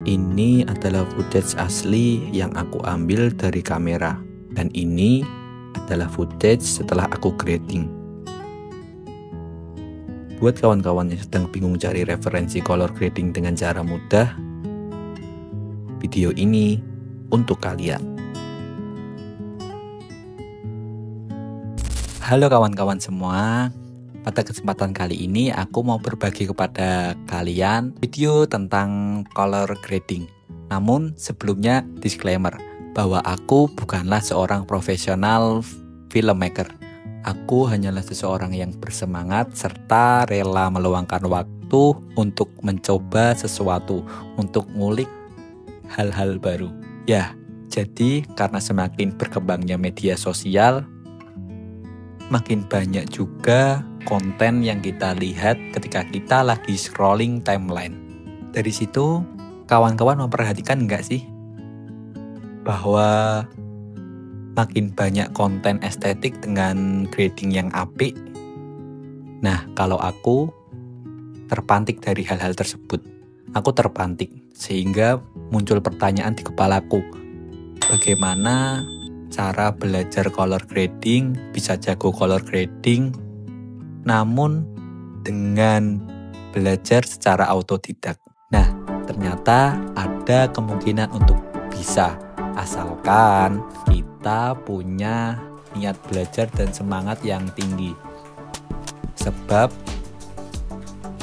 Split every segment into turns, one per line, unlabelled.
Ini adalah footage asli yang aku ambil dari kamera. Dan ini adalah footage setelah aku grading. Buat kawan-kawan yang sedang bingung cari referensi color grading dengan cara mudah, video ini untuk kalian. Halo kawan-kawan semua. Pada kesempatan kali ini aku mau berbagi kepada kalian video tentang color grading. Namun sebelumnya disclaimer bahwa aku bukanlah seorang profesional filmmaker. Aku hanyalah seseorang yang bersemangat serta rela meluangkan waktu untuk mencoba sesuatu, untuk ngulik hal-hal baru. Ya, jadi karena semakin berkembangnya media sosial, makin banyak juga konten yang kita lihat ketika kita lagi scrolling timeline. Dari situ, kawan-kawan memperhatikan nggak sih bahwa makin banyak konten estetik dengan grading yang apik? Nah, kalau aku terpantik dari hal-hal tersebut. Aku terpantik sehingga muncul pertanyaan di kepalaku. Bagaimana cara belajar color grading, bisa jago color grading, namun dengan belajar secara autodidak. Nah, ternyata ada kemungkinan untuk bisa, asalkan kita punya niat belajar dan semangat yang tinggi. Sebab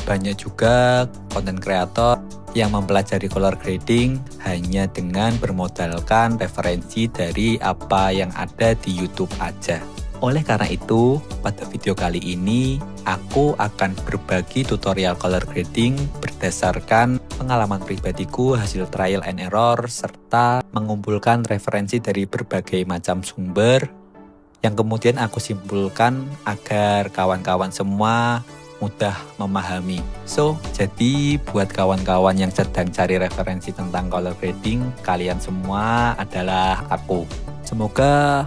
banyak juga konten kreator yang mempelajari color grading hanya dengan bermodalkan referensi dari apa yang ada di YouTube aja. Oleh karena itu, pada video kali ini aku akan berbagi tutorial color grading berdasarkan pengalaman pribadiku, hasil trial and error, serta mengumpulkan referensi dari berbagai macam sumber yang kemudian aku simpulkan agar kawan-kawan semua mudah memahami. Jadi buat kawan-kawan yang sedang cari referensi tentang color grading, kalian semua adalah aku. Semoga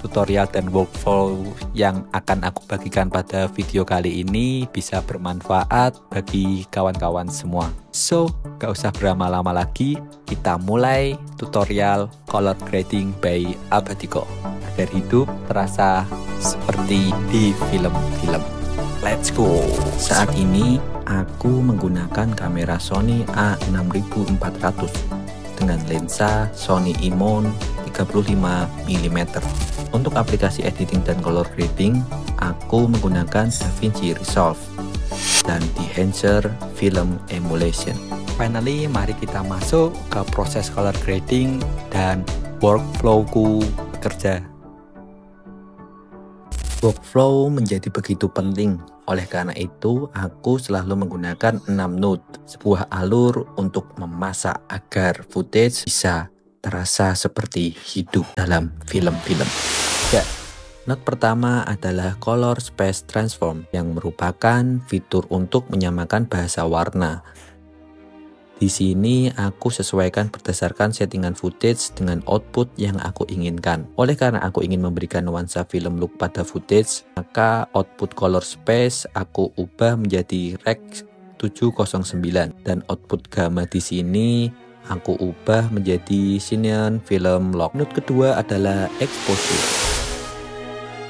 tutorial dan workflow yang akan aku bagikan pada video kali ini bisa bermanfaat bagi kawan-kawan semua. Gak usah berlama-lama lagi, kita mulai tutorial color grading by Abadico agar hidup terasa seperti di film-film. Let's go! Saat ini aku menggunakan kamera Sony A6400 dengan lensa Sony IMON 35mm. Untuk aplikasi editing dan color grading, aku menggunakan DaVinci Resolve dan Enhancer Film Emulation. Finally, mari kita masuk ke proses color grading dan workflowku bekerja. Workflow menjadi begitu penting. Oleh karena itu, aku selalu menggunakan 6 note, sebuah alur untuk memasak agar footage bisa terasa seperti hidup dalam film-film. Ya, note pertama adalah Color Space Transform yang merupakan fitur untuk menyamakan bahasa warna. Di sini aku sesuaikan berdasarkan settingan footage dengan output yang aku inginkan. Oleh karena aku ingin memberikan nuansa film look pada footage, maka output color space aku ubah menjadi Rec 709 dan output gamma di sini aku ubah menjadi Cineon Film Lock. Note kedua adalah exposure.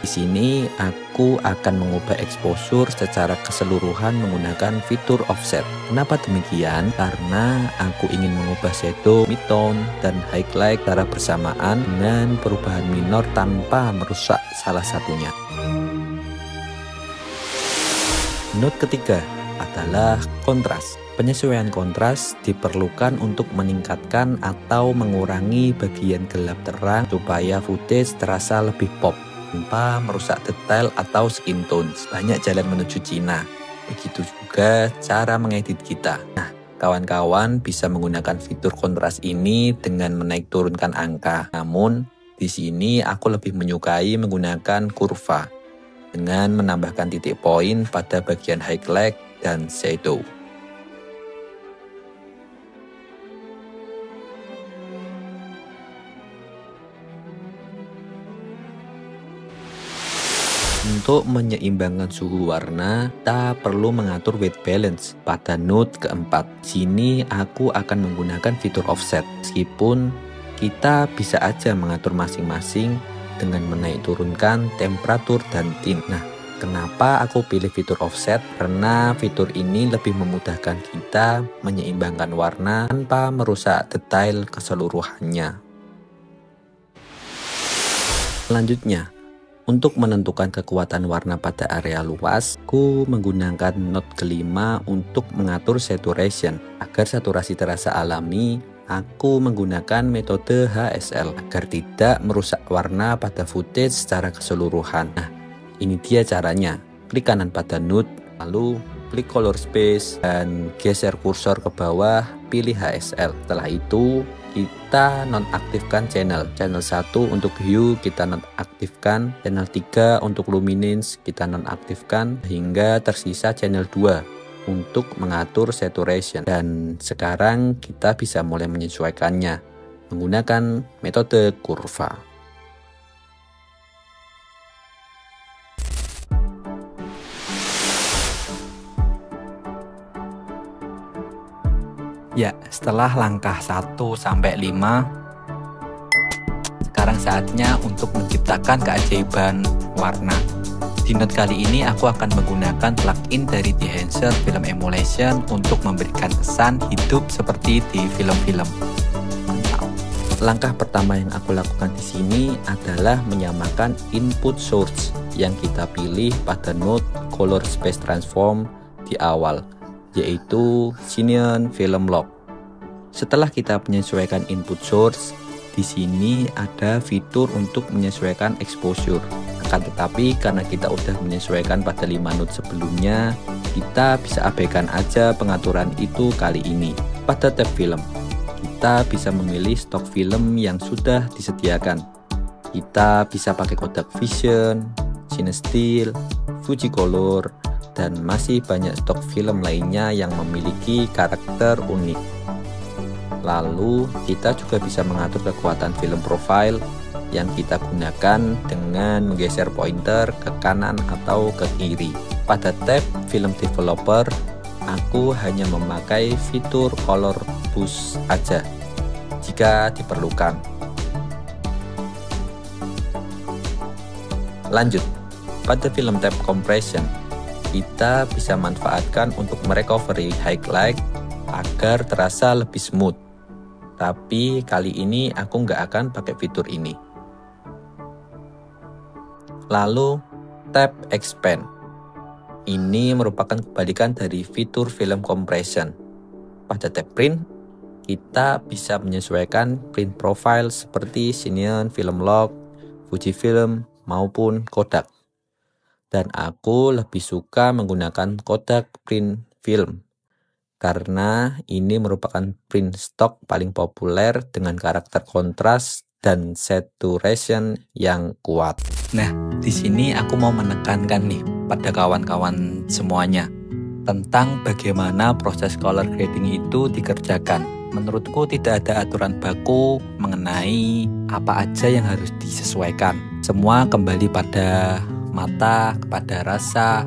Di sini aku akan mengubah exposure secara keseluruhan menggunakan fitur offset. Kenapa demikian? Karena aku ingin mengubah shadow, midtone, dan highlight secara bersamaan dengan perubahan minor tanpa merusak salah satunya. Note ketiga adalah kontras. Penyesuaian kontras diperlukan untuk meningkatkan atau mengurangi bagian gelap terang supaya footage terasa lebih pop tanpa merusak detail atau skin tone. Banyak jalan menuju Cina. Begitu juga cara mengedit kita. Nah, kawan-kawan bisa menggunakan fitur kontras ini dengan menaik turunkan angka. Namun, di sini aku lebih menyukai menggunakan kurva dengan menambahkan titik poin pada bagian highlight dan shadow. Untuk menyeimbangkan suhu warna, kita perlu mengatur white balance pada node keempat. Sini aku akan menggunakan fitur offset. Meskipun kita bisa aja mengatur masing-masing dengan menaik turunkan temperatur dan tint. Nah, kenapa aku pilih fitur offset? Karena fitur ini lebih memudahkan kita menyeimbangkan warna tanpa merusak detail keseluruhannya. Selanjutnya, untuk menentukan kekuatan warna pada area luas, aku menggunakan node kelima untuk mengatur saturation. Agar saturasi terasa alami, aku menggunakan metode HSL agar tidak merusak warna pada footage secara keseluruhan. Nah, ini dia caranya. Klik kanan pada node, lalu klik color space dan geser kursor ke bawah, pilih HSL. Setelah itu, kita nonaktifkan channel 1 untuk hue kita nonaktifkan, channel 3 untuk luminance kita nonaktifkan, hingga tersisa channel 2 untuk mengatur saturation. Dan sekarang kita bisa mulai menyesuaikannya menggunakan metode kurva. Ya, setelah langkah 1 sampai 5, sekarang saatnya untuk menciptakan keajaiban warna. Di node kali ini aku akan menggunakan plugin dari Dehancer Film Emulation untuk memberikan kesan hidup seperti di film-film. Langkah pertama yang aku lakukan di sini adalah menyamakan input source yang kita pilih pada node color space transform di awal, yaitu Cineon Film Log. Setelah kita menyesuaikan input source, di sini ada fitur untuk menyesuaikan exposure. Akan tetapi karena kita udah menyesuaikan pada 5 node sebelumnya, kita bisa abaikan aja pengaturan itu kali ini. Pada tab film, kita bisa memilih stok film yang sudah disediakan. Kita bisa pakai Kodak Vision, CineStill, Fujicolor, dan masih banyak stok film lainnya yang memiliki karakter unik. Lalu kita juga bisa mengatur kekuatan film profile yang kita gunakan dengan menggeser pointer ke kanan atau ke kiri. Pada tab film developer, aku hanya memakai fitur color boost aja jika diperlukan. Lanjut, pada film tab compression, kita bisa manfaatkan untuk merecovery highlight agar terasa lebih smooth. Tapi kali ini aku nggak akan pakai fitur ini. Lalu tab expand. Ini merupakan kebalikan dari fitur film compression. Pada tab print, kita bisa menyesuaikan print profile seperti Cineon Film Log, Fujifilm maupun Kodak. Dan aku lebih suka menggunakan Kodak Print Film karena ini merupakan print stock paling populer dengan karakter kontras dan saturation yang kuat. Nah, di sini aku mau menekankan nih pada kawan-kawan semuanya tentang bagaimana proses color grading itu dikerjakan. Menurutku tidak ada aturan baku mengenai apa aja yang harus disesuaikan. Semua kembali pada mata, kepada rasa,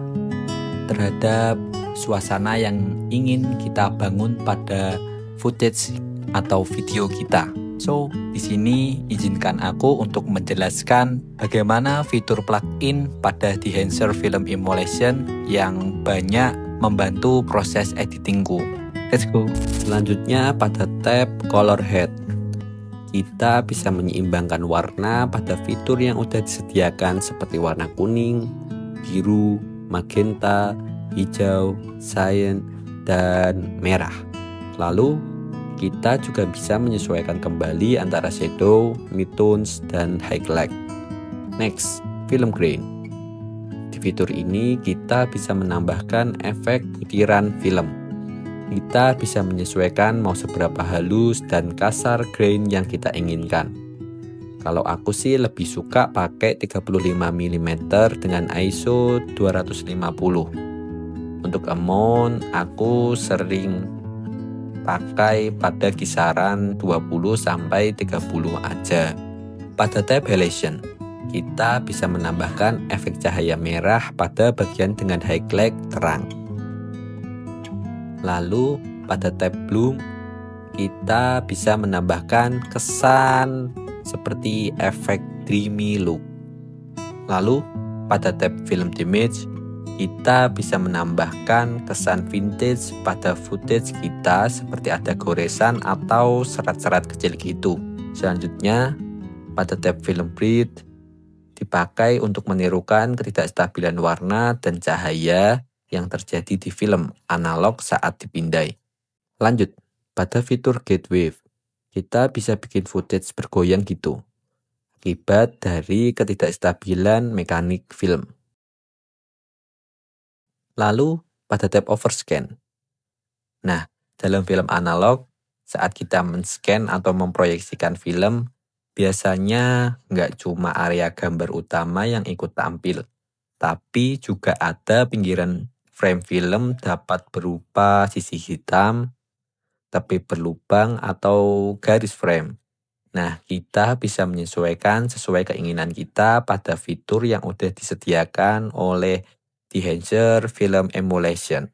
terhadap suasana yang ingin kita bangun pada footage atau video kita. So, di sini izinkan aku untuk menjelaskan bagaimana fitur plugin pada Dehancer Film Emulation yang banyak membantu proses editingku. Let's go. Selanjutnya pada tab Color Head, kita bisa menyeimbangkan warna pada fitur yang sudah disediakan seperti warna kuning, biru, magenta, hijau, cyan, dan merah. Lalu kita juga bisa menyesuaikan kembali antara shadow, midtones, dan highlight. Next, film grain. Di fitur ini kita bisa menambahkan efek butiran film. Kita bisa menyesuaikan mau seberapa halus dan kasar grain yang kita inginkan. Kalau aku sih lebih suka pakai 35 mm dengan ISO 250. Untuk amount, aku sering pakai pada kisaran 20-30 aja. Pada tab halation, kita bisa menambahkan efek cahaya merah pada bagian dengan highlight terang. Lalu pada tab bloom, kita bisa menambahkan kesan seperti efek dreamy look. Lalu pada tab film image, kita bisa menambahkan kesan vintage pada footage kita seperti ada goresan atau serat-serat kecil gitu. Selanjutnya, pada tab film breath dipakai untuk menirukan ketidakstabilan warna dan cahaya yang terjadi di film analog saat dipindai. Lanjut, pada fitur get wave, kita bisa bikin footage bergoyang gitu, akibat dari ketidakstabilan mekanik film. Lalu pada tab overscan. Nah, dalam film analog, saat kita men-scan atau memproyeksikan film, biasanya nggak cuma area gambar utama yang ikut tampil, tapi juga ada pinggiran frame film dapat berupa sisi hitam, tepi berlubang, atau garis frame. Nah, kita bisa menyesuaikan sesuai keinginan kita pada fitur yang udah disediakan oleh Enhancer Film Emulation.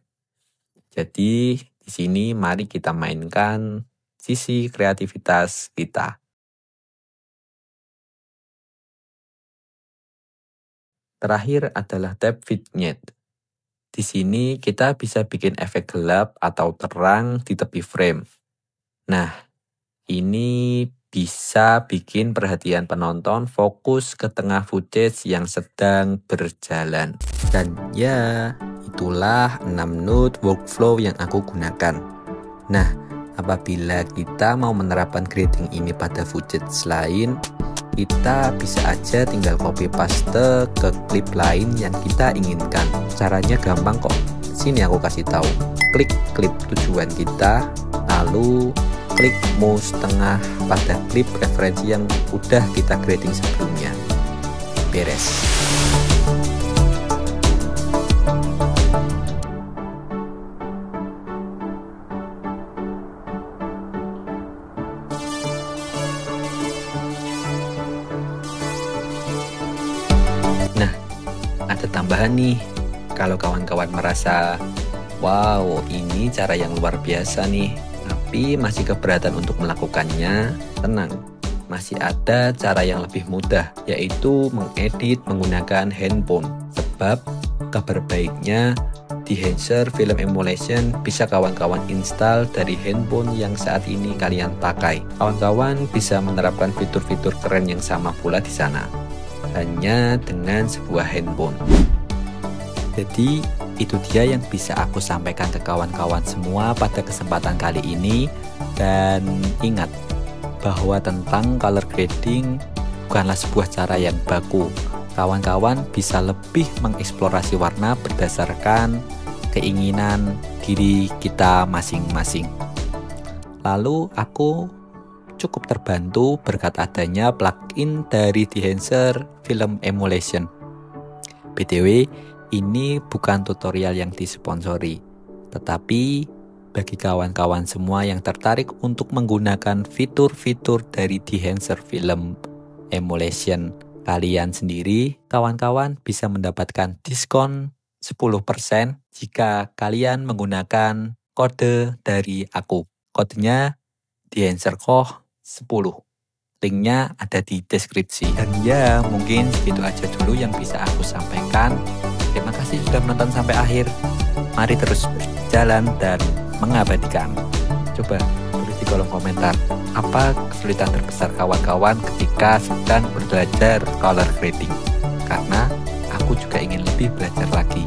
Jadi, di sini mari kita mainkan sisi kreativitas kita. Terakhir adalah tab vignette. Di sini kita bisa bikin efek gelap atau terang di tepi frame. Nah, ini bisa bikin perhatian penonton fokus ke tengah footage yang sedang berjalan. Dan ya, itulah 6 node workflow yang aku gunakan. Nah, apabila kita mau menerapkan grading ini pada footage lain, kita bisa aja tinggal copy paste ke klip lain yang kita inginkan. Caranya gampang kok. Sini aku kasih tahu. Klik klip tujuan kita, lalu klik mouse tengah pada klip referensi yang udah kita grading sebelumnya. Beres. Nah, ada tambahan nih. Kalau kawan-kawan merasa, wow, ini cara yang luar biasa nih, tapi masih keberatan untuk melakukannya, tenang. Masih ada cara yang lebih mudah, yaitu mengedit menggunakan handphone. Sebab kabar baiknya, Enhancer Film Emulation bisa kawan-kawan install dari handphone yang saat ini kalian pakai. Kawan-kawan bisa menerapkan fitur-fitur keren yang sama pula di sana, hanya dengan sebuah handphone. Jadi itu dia yang bisa aku sampaikan ke kawan-kawan semua pada kesempatan kali ini. Dan ingat bahwa tentang color grading bukanlah sebuah cara yang baku. Kawan-kawan bisa lebih mengeksplorasi warna berdasarkan keinginan diri kita masing-masing. Lalu aku cukup terbantu berkat adanya plugin dari Enhancer Film Emulation. BTW, ini bukan tutorial yang disponsori, tetapi bagi kawan-kawan semua yang tertarik untuk menggunakan fitur-fitur dari Enhancer Film Emulation kalian sendiri, kawan-kawan bisa mendapatkan diskon 10% jika kalian menggunakan kode dari aku. Kodenya Enhancer 10. Linknya ada di deskripsi. Dan ya, mungkin segitu aja dulu yang bisa aku sampaikan. Terima kasih sudah menonton sampai akhir. Mari terus berjalan dan mengabadikan. Coba tulis di kolom komentar, apa kesulitan terbesar kawan-kawan ketika sedang belajar color grading? Karena aku juga ingin lebih belajar lagi.